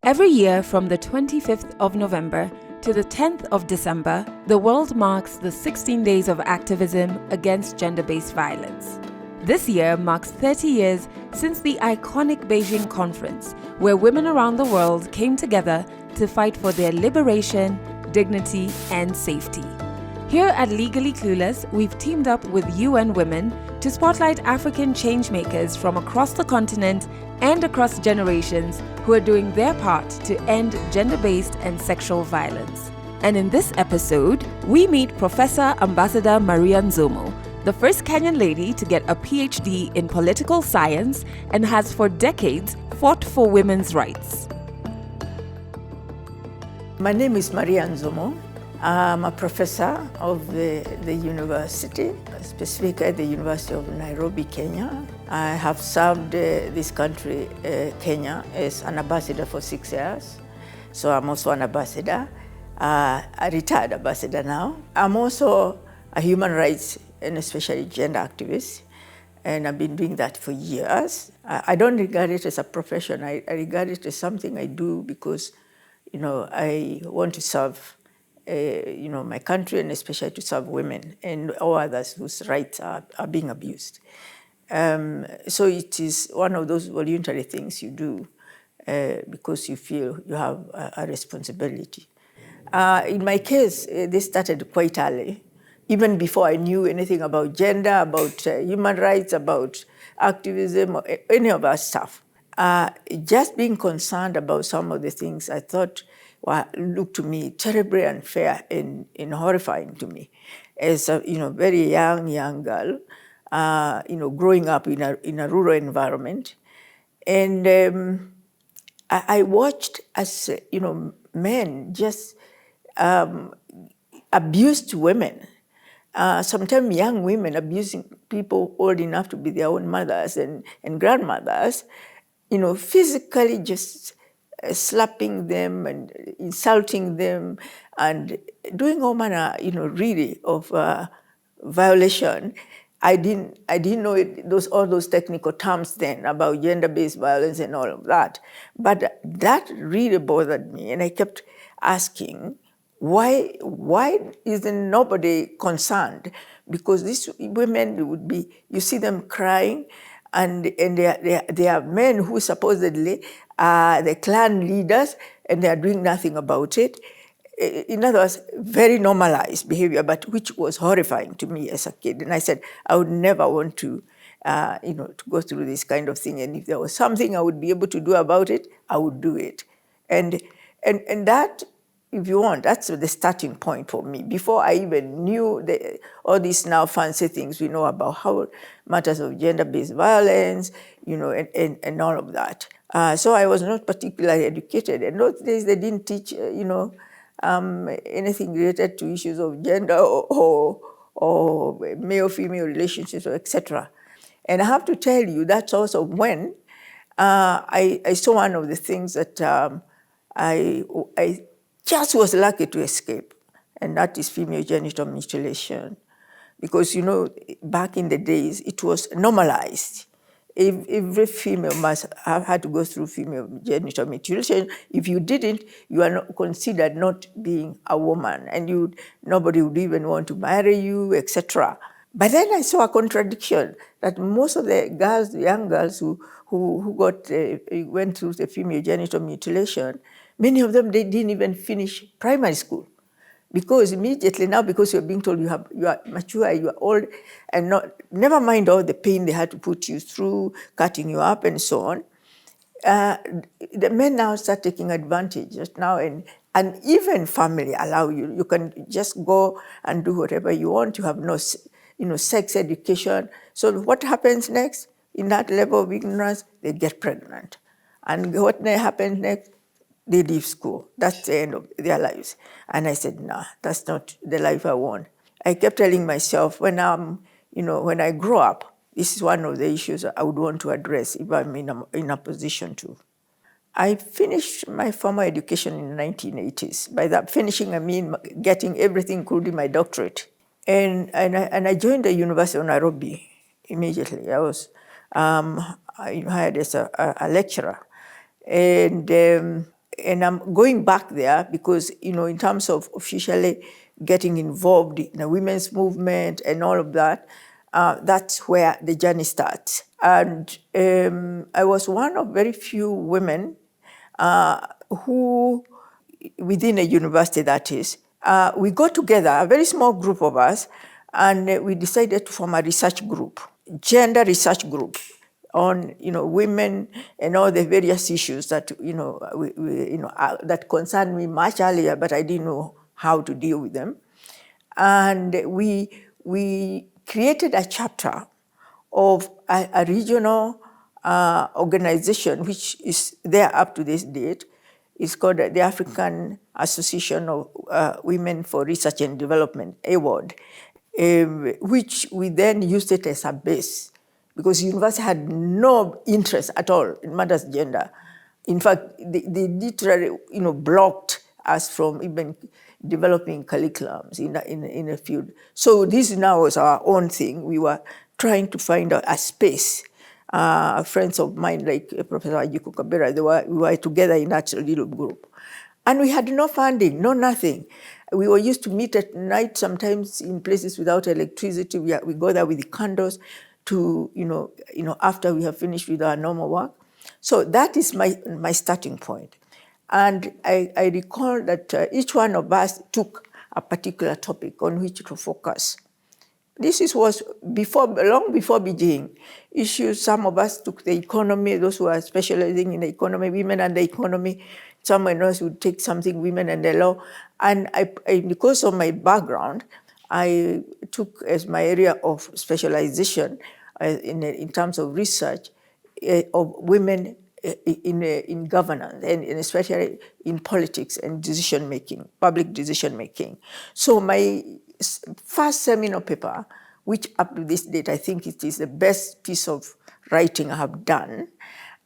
Every year from the 25th of November to the 10th of December, the world marks the 16 days of activism against gender-based violence. This year marks 30 years since the iconic Beijing conference, where women around the world came together to fight for their liberation, dignity, and safety. Here at Legally Clueless, we've teamed up with UN Women to spotlight African changemakers from across the continent and across generations who are doing their part to end gender-based and sexual violence. And in this episode, we meet Professor Ambassador Maria Nzomo, the first Kenyan lady to get a PhD in political science and has for decades fought for women's rights. My name is Maria Nzomo. I'm a professor of the university, specifically at the University of Nairobi, Kenya. I have served this country, Kenya, as an ambassador for 6 years. So I'm also an ambassador, a retired ambassador now. I'm also a human rights and especially gender activist, and I've been doing that for years. I don't regard it as a profession. I regard it as something I do because, I want to serve my country, and especially to serve women and all others whose rights are being abused. So it is one of those voluntary things you do because you feel you have a responsibility. In my case, this started quite early, even before I knew anything about gender, about human rights, about activism, or any of that stuff. Just being concerned about some of the things I thought looked to me terribly unfair and horrifying to me as a very young girl, growing up in a rural environment, and I watched as men just abused women. Sometimes young women abusing people old enough to be their own mothers and grandmothers, physically just slapping them and insulting them and doing all manner, really of violation. I didn't know all those technical terms then about gender-based violence and all of that. But that really bothered me, and I kept asking, why isn't nobody concerned? Because these women would be, you see them crying, and they are men who supposedly are the clan leaders, and they are doing nothing about it. In other words, very normalized behavior, but which was horrifying to me as a kid. And I said, I would never want to, to go through this kind of thing. And if there was something I would be able to do about it, I would do it. And that, if you want, that's the starting point for me. Before I even knew all these now fancy things we know about how matters of gender-based violence, and all of that. So I was not particularly educated. And those days they didn't teach, anything related to issues of gender or male-female relationships, or etc. And I have to tell you, that's also when I saw one of the things that I just was lucky to escape, and that is female genital mutilation. Because, back in the days, it was normalized. Every female must have had to go through female genital mutilation. If you didn't, you are not considered not being a woman, and nobody would even want to marry you, etc. But then I saw a contradiction that most of the girls, the young girls who went through the female genital mutilation, many of them, they didn't even finish primary school. Because immediately now, because you're being told you are mature, you are old, and never mind all the pain they had to put you through, cutting you up and so on, the men now start taking advantage just now, and even family allow you. You can just go and do whatever you want. You have no, sex education. So what happens next? In that level of ignorance, they get pregnant. And what happens next? They leave school. That's the end of their lives. And I said, nah, that's not the life I want. I kept telling myself, when I grow up, this is one of the issues I would want to address if I'm in a position to. I finished my formal education in the 1980s. By that finishing, I mean getting everything, including my doctorate. And I joined the University of Nairobi immediately. I was hired as a lecturer. And And I'm going back there because, in terms of officially getting involved in the women's movement and all of that, that's where the journey starts. And I was one of very few women who, within a university that is, we got together, a very small group of us, and we decided to form a research group, gender research group, on women and all the various issues that that concerned me much earlier, but I didn't know how to deal with them. And we created a chapter of a regional organization which is there up to this date. It's called the African Association of Women for Research and Development, AWOD, which we then used it as a base because the university had no interest at all in matters of gender. In fact, they literally blocked us from even developing curriculums in a field. So this now was our own thing. We were trying to find a space. Friends of mine like Professor Ajiku Kabera, we were together in that little group. And we had no funding, no nothing. We were used to meet at night, sometimes in places without electricity. We go there with the candles to, after we have finished with our normal work. So that is my starting point. And I recall that each one of us took a particular topic on which to focus. This was long before Beijing. Issues, some of us took the economy, those who are specializing in the economy, women and the economy. Someone else would take something, women and the law. And because of my background, I took as my area of specialization in terms of research of women in governance and especially in politics and decision-making, public decision-making. So my first seminal paper, which up to this date I think it is the best piece of writing I have done,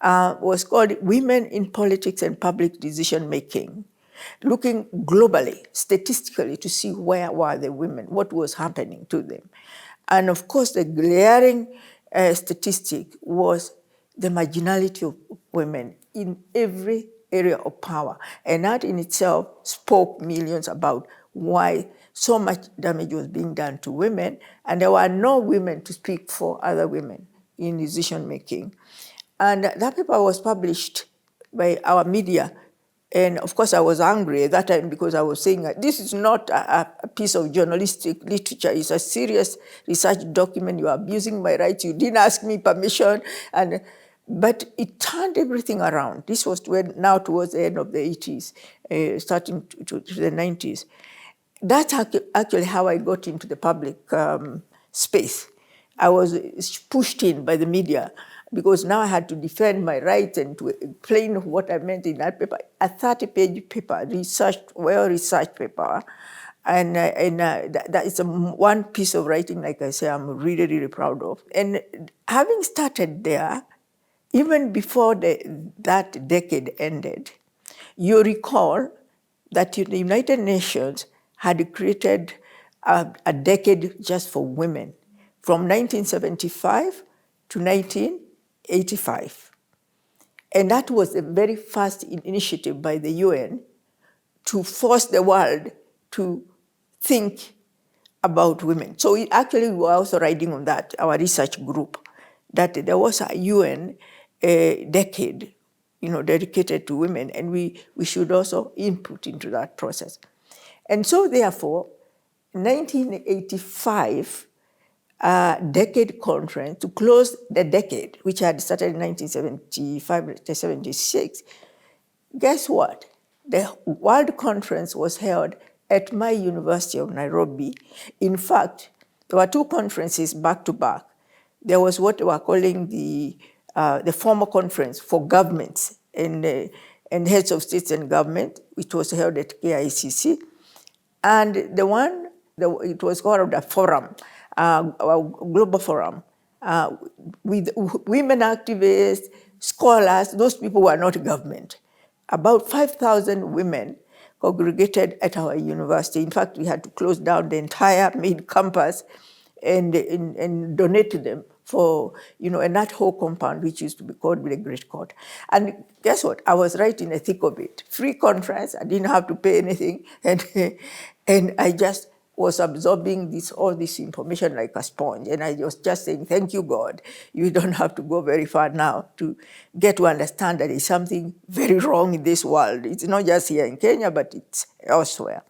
was called Women in Politics and Public Decision-Making, looking globally, statistically, to see where were the women, what was happening to them. And of course, the glaring statistic was the marginality of women in every area of power. And that in itself spoke millions about why so much damage was being done to women, and there were no women to speak for other women in decision-making. And that paper was published by our media. And of course, I was angry at that time because I was saying that this is not a piece of journalistic literature. It's a serious research document. You are abusing my rights. You didn't ask me permission. But it turned everything around. This was now towards the end of the 80s, starting to the 90s. That's actually how I got into the public space. I was pushed in by the media because now I had to defend my rights and to explain what I meant in that paper. A 30-page paper, well-researched paper. And that is one piece of writing, like I say, I'm really, really proud of. And having started there, even before that decade ended, you recall that the United Nations had created a decade just for women from 1975 to 1985. And that was the very first initiative by the UN to force the world to think about women. So we were also writing on that, our research group, that there was a UN decade, dedicated to women, and we should also input into that process. And so therefore, 1985 decade conference to close the decade, which had started in 1975 to 76, guess what? The World Conference was held at my University of Nairobi. In fact, there were two conferences back to back. There was what they were calling the formal conference for governments and heads of states and government, which was held at KICC. And it was called a forum, a global forum, with women activists, scholars, those people who are not government. About 5,000 women congregated at our university. In fact, we had to close down the entire main campus and donate to them for, and that whole compound, which used to be called the Great Court. And guess what? I was right in the thick of it. Free conference, I didn't have to pay anything. And I just was absorbing all this information like a sponge. And I was just saying, thank you, God. You don't have to go very far now to get to understand that there's something very wrong in this world. It's not just here in Kenya, but it's elsewhere.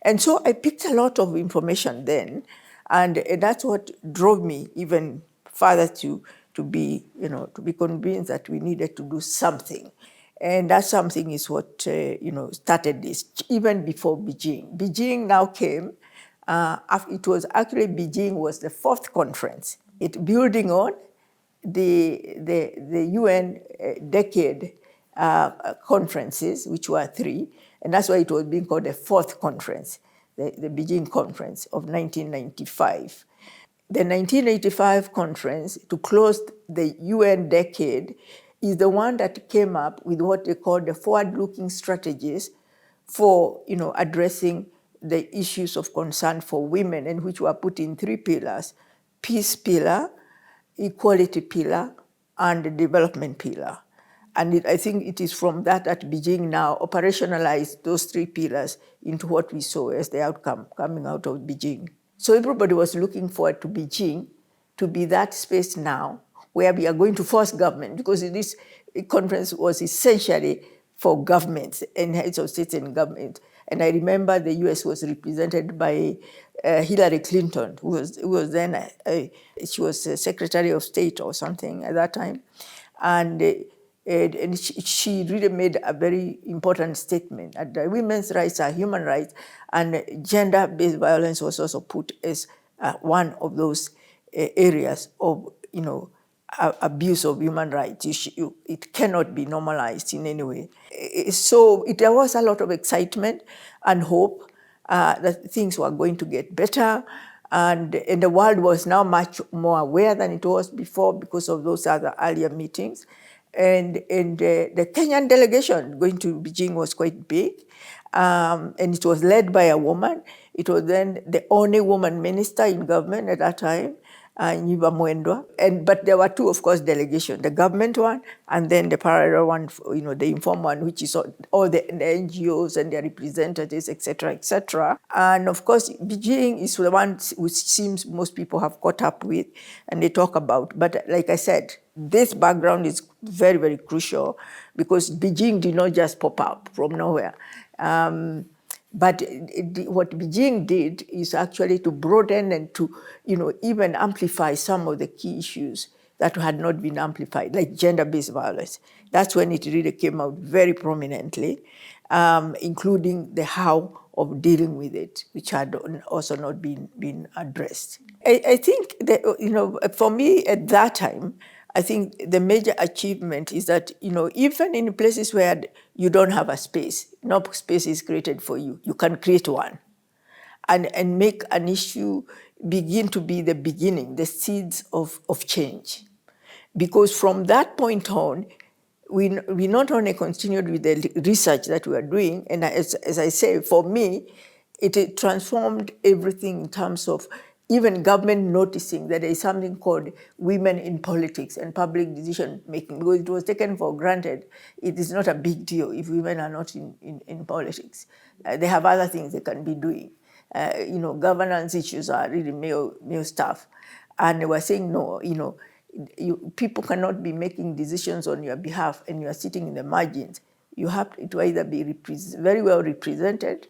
And so I picked a lot of information then, and that's what drove me even further to be convinced that we needed to do something. And that something is what started this, even before Beijing. Beijing now came. It was actually, Beijing was the fourth conference. It building on the UN decade conferences, which were 3, and that's why it was being called the fourth conference, the Beijing Conference of 1995. The 1985 conference, to close the UN decade, is the one that came up with what they call the forward-looking strategies for addressing the issues of concern for women, and which were put in 3 pillars: peace pillar, equality pillar, and the development pillar. And I think it is from that Beijing now operationalized those 3 pillars into what we saw as the outcome coming out of Beijing. So everybody was looking forward to Beijing to be that space now where we are going to force government, because this conference was essentially for governments and heads of states and government. And I remember the US was represented by Hillary Clinton, who was then, she was Secretary of State or something at that time. And she really made a very important statement that women's rights are human rights, and gender-based violence was also put as one of those areas of abuse of human rights. It cannot be normalized in any way. So there was a lot of excitement and hope that things were going to get better. And the world was now much more aware than it was before because of those other earlier meetings. And the Kenyan delegation going to Beijing was quite big. And it was led by a woman. It was then the only woman minister in government at that time, Nyiva Mwendwa. But there were 2, of course, delegations, the government one and then the parallel one, the informal one, which is all the NGOs and their representatives, et cetera, et cetera. And of course, Beijing is the one which seems most people have caught up with and they talk about. But like I said, this background is very, very crucial because Beijing did not just pop up from nowhere. But what Beijing did is actually to broaden and to, even amplify some of the key issues that had not been amplified, like gender-based violence. That's when it really came out very prominently, including the how of dealing with it, which had also not been addressed. I think that, for me at that time, I think the major achievement is that, even in places where you don't have a space, no space is created for you, you can create one and make an issue begin to be the beginning, the seeds of change. Because from that point on, we not only continued with the research that we were doing, and as I say, for me, it transformed everything in terms of even government noticing that there is something called women in politics and public decision making, because it was taken for granted. It is not a big deal if women are not in politics. They have other things they can be doing. Governance issues are really male stuff. And they were saying, no, people cannot be making decisions on your behalf and you are sitting in the margins. You have to either be very well represented,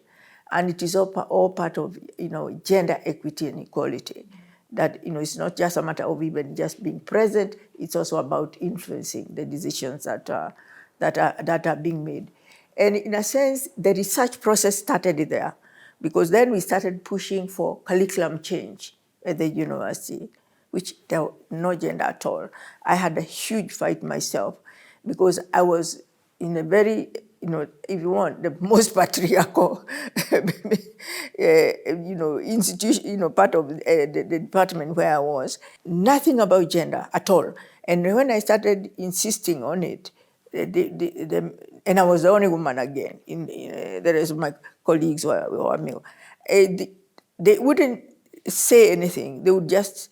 and it is all part of gender equity and equality. That it's not just a matter of even just being present; it's also about influencing the decisions that are being made. And in a sense, the research process started there, because then we started pushing for curriculum change at the university, which there was no gender at all. I had a huge fight myself because I was in a very, if you want, the most patriarchal, institution, part of the department where I was. Nothing about gender at all. And when I started insisting on it, and I was the only woman again, the rest of my colleagues were male, they wouldn't say anything. They would just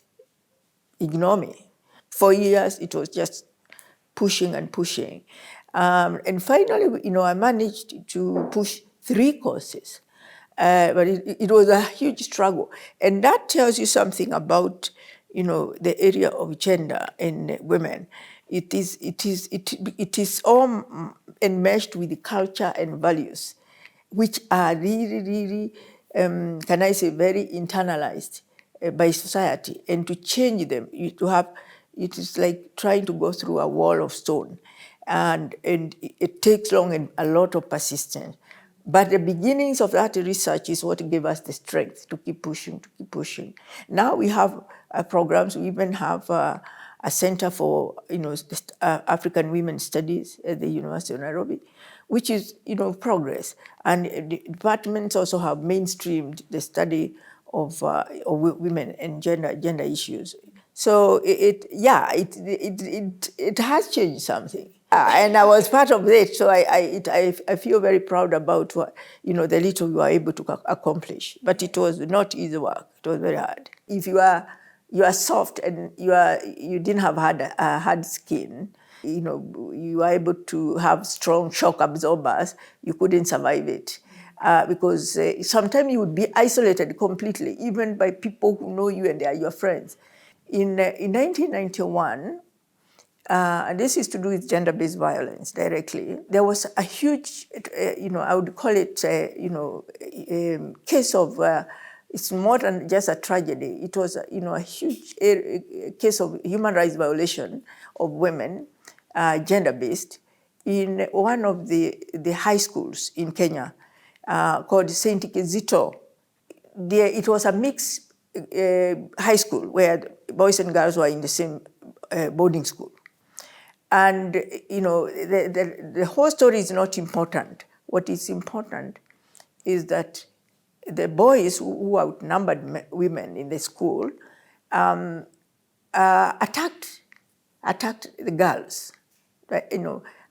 ignore me. 4 years, it was just pushing and pushing. And finally, I managed to push 3 courses. But it was a huge struggle. And that tells you something about, the area of gender and women. It is all enmeshed with the culture and values, which are really, really, can I say, very internalized by society. And to change them, it is like trying to go through a wall of stone. And it takes long and a lot of persistence. But the beginnings of that research is what gave us the strength to keep pushing, to keep pushing. Now we have programs. We even have a Center for African Women Studies at the University of Nairobi, which is progress. And the departments also have mainstreamed the study of women and gender issues. So it has changed something. And I was part of it, so I feel very proud about what, the little we were able to accomplish. But it was not easy work. It was very hard. If you are soft and you didn't have hard skin, you are able to have strong shock absorbers, you couldn't survive it. Because sometimes you would be isolated completely, even by people who know you and they are your friends. In 1991, and this is to do with gender-based violence directly, there was a huge, I would call it, case of, it's more than just a tragedy. It was, a huge case of human rights violation of women, gender-based, in one of the high schools in Kenya called St. Kizito. It was a mixed high school where boys and girls were in the same boarding school. And, the whole story is not important. What is important is that the boys who outnumbered women in the school attacked the girls, right?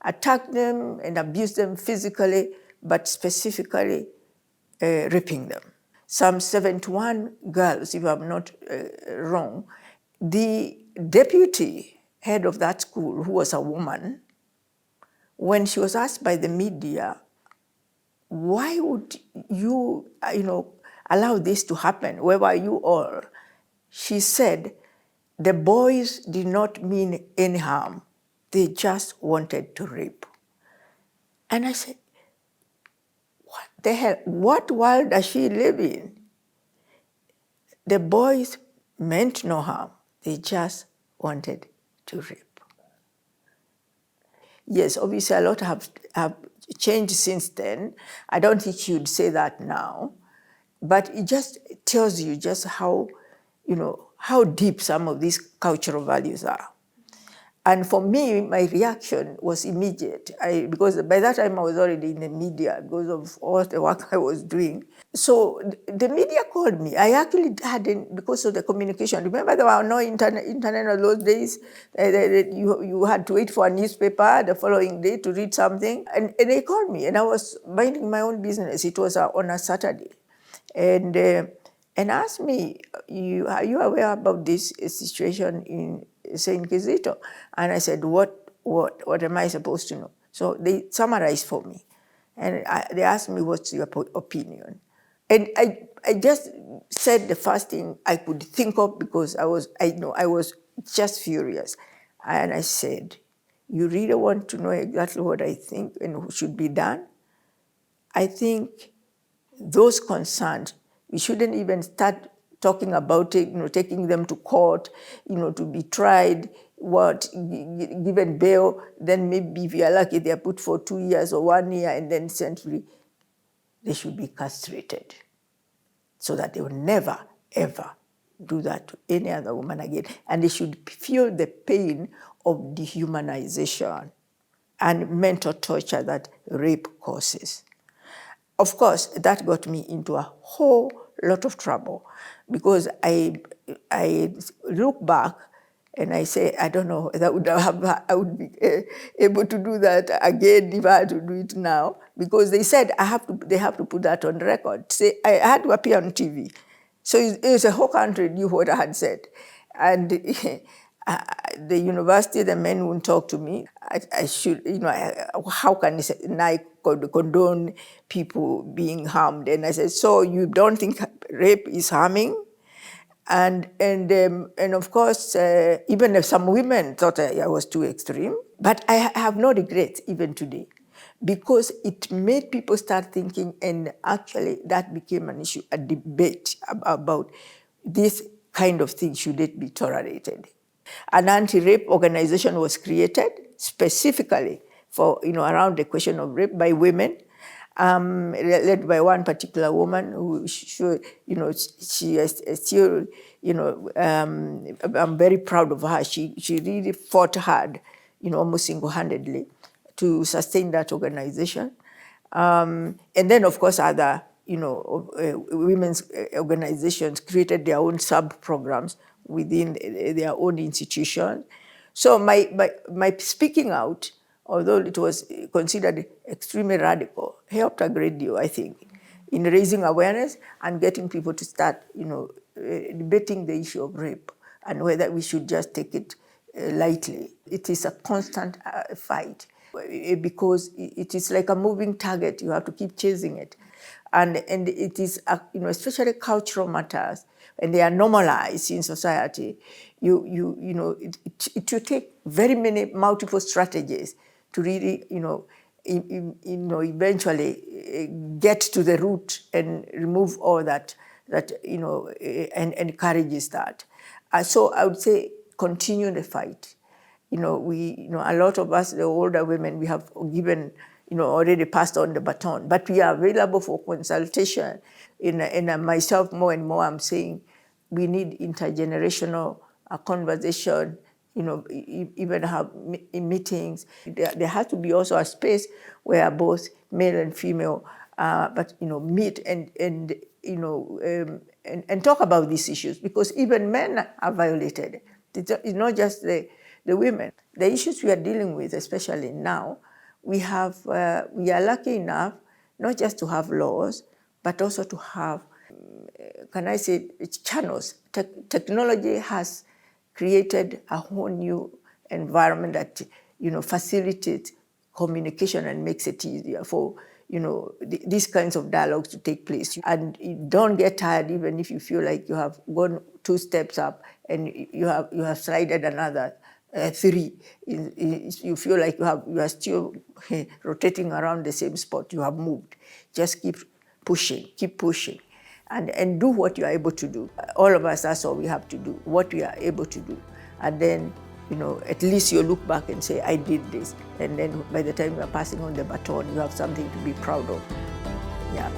Attacked them and abused them physically, but specifically raping them. Some 71 girls, if I'm not wrong. The deputy head of that school, who was a woman, when she was asked by the media, why would you, allow this to happen? Where were you all? She said, the boys did not mean any harm. They just wanted to rape. And I said, what the hell? What world does she live in? The boys meant no harm. They just wanted to rape. Yes, obviously a lot have changed since then. I don't think she would say that now, but it just tells you just how, how deep some of these cultural values are. And for me, my reaction was immediate, because by that time I was already in the media because of all the work I was doing. So the media called me. I actually hadn't, because of the communication. Remember, there were no internet in those days. You had to wait for a newspaper the following day to read something. And they called me, and I was minding my own business. It was on a Saturday. And asked me, are you aware about this situation in St. Kizito? And I said, what am I supposed to know? So they summarized for me. And they asked me, what's your opinion? And I just said the first thing I could think of, because I was just furious. And I said, you really want to know exactly what I think and should be done? I think those concerned, we shouldn't even start talking about it, taking them to court, to be tried, given bail, then maybe if you are lucky, they are put for 2 years or 1 year and then sent free. They should be castrated so that they will never, ever do that to any other woman again. And they should feel the pain of dehumanization and mental torture that rape causes. Of course, that got me into a whole lot of trouble, because I look back and I say, I don't know whether I would be able to do that again if I had to do it now, because they said they have to put that on record. Say, I had to appear on TV. So it was a whole country knew what I had said. And The university, the men wouldn't talk to me. I should, how can I condone people being harmed? And I said, so you don't think rape is harming? And of course, even if some women thought I was too extreme, but I have no regrets even today, because it made people start thinking, and actually that became an issue, a debate about this kind of thing, should it be tolerated? An anti-rape organization was created specifically for, around the question of rape by women, led by one particular woman who, she is still, I'm very proud of her. She really fought hard, almost single-handedly to sustain that organization. And then, of course, other, women's organizations created their own sub-programs within their own institution. So my speaking out, although it was considered extremely radical, helped a great deal, I think, in raising awareness and getting people to start, debating the issue of rape and whether we should just take it lightly. It is a constant fight, because it is like a moving target. You have to keep chasing it. And it is, especially cultural matters, and they are normalized in society. It will take very many multiple strategies to really, eventually get to the root and remove all that and encourages that. So I would say continue the fight. A lot of us, the older women, we have given, already passed on the baton, but we are available for consultation. And myself, more and more, I'm saying we need intergenerational conversation, even have meetings. There has to be also a space where both male and female, meet and talk about these issues, because even men are violated. It's not just the women. The issues we are dealing with, especially now, we are lucky enough not just to have laws, but also to have, channels. Technology has created a whole new environment that, facilitates communication and makes it easier for, these kinds of dialogues to take place. And you don't get tired even if you feel like you have gone 2 steps up and you have slided another 3. You feel like you are still rotating around the same spot. You have moved. Just keep pushing. And do what you are able to do. All of us, that's all we have to do, what we are able to do. And then, at least you look back and say, I did this. And then by the time you are passing on the baton, you have something to be proud of. Yeah.